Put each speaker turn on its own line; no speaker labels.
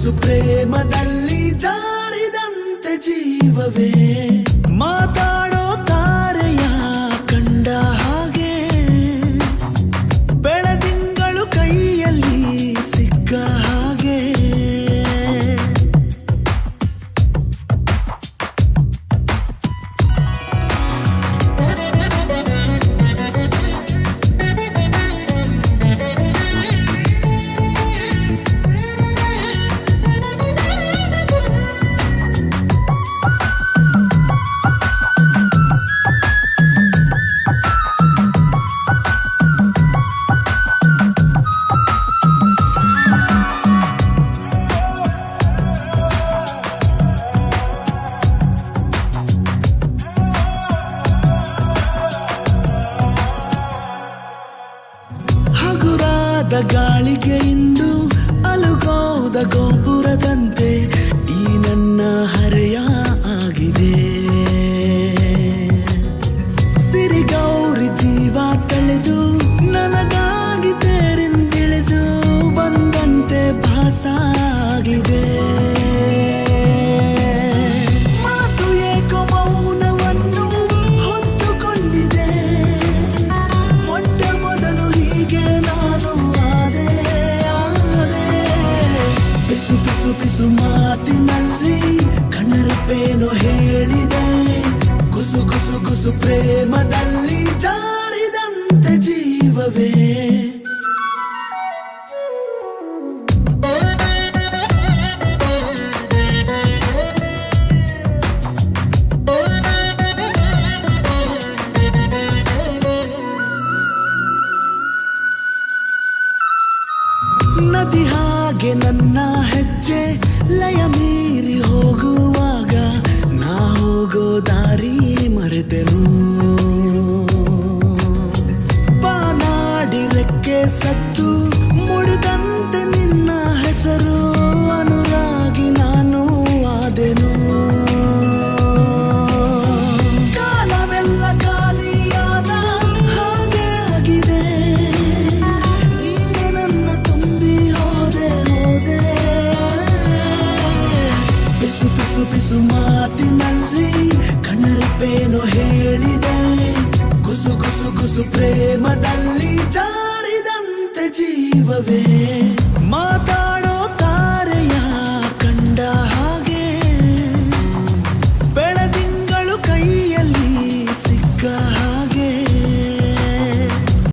ಗುಸು ಪ್ರೇಮದಲ್ಲಿ ಜಾರಿದಂತೆ ಜೀವವೇ ಮಾತಾಡೋ ತಾರೆಯ ಕಂಡ ಹಾಗೆ ಬೆಳದಿಂಗಳು ಕೈಯಲ್ಲಿ ಸಿಕ್ಕ ಹಾಗೆ ಹಗುರಾದ ಗಾಳಿಗೆ ಇಂದು ಅಲುಗೋದ ಗೋಪುರದಂತೆ ಈ ನನ್ನ ಹರೆಯ ಆಗಿದೆ ಸಿರಿಗೌರಿ ಜೀವ ತಳೆದು ನನಗಾಗಿ ತೇರಿಂದಿಳಿದು ಬಂದಂತೆ ಭಾಸ ಆಗಿದೆ ಮಾತು ಏಕೋ ಮೌನವನ್ನು ಹೊತ್ತುಕೊಂಡಿದೆ ಮೊಟ್ಟ ಮೊದಲು ಹೀಗೆ ನಾನು ಆದೆ ಪಿಸು ಪಿಸು ಪಿಸು ಮಾತಿನಲ್ಲಿ ಕಣ್ಣರಪ್ಪೇನು ಹೇಳಿದೆ ಗುಸು ಗುಸು ಗುಸು ಪ್ರೇಮದಲ್ಲಿ ಜಾರಿದಂತೆ ಜೀವವೇ ನದಿ ಹಾಗೆ ನನ್ನ ಹೆಜ್ಜೆ ಲಯ ಮೀರಿ ಹೋಗುವಾಗ ನಾ ಹೋಗೋ ದಾರಿ ಮರೆತೆನು ಬಾನಾಡಿ ರೆಕ್ಕೆ ಸತ್ತು ಮುಡಿದಂತೆ ನಿನ್ನ ಹೆಸರು ಅನುರಾಗಿ ನಾನು ಆದೆನು ಕಾಲವೆಲ್ಲ ಖಾಲಿಯಾದ ಹಾಗೆ ಆಗಿದೆ ನೀನೆ ನನ್ನ ತುಂಬಿ ಹೋದೆ ಪಿಸು ಪಿಸು ಪಿಸು ಮಾತಿನಲ್ಲಿ ಕಣ್ಣರಪ್ಪೇನು ಹೇಳಿದೆ ಗುಸು ಗುಸು ಗುಸು ಪ್ರೇಮದಲ್ಲಿ ಜಾರಿದಂತೆ ಜೀವವೇ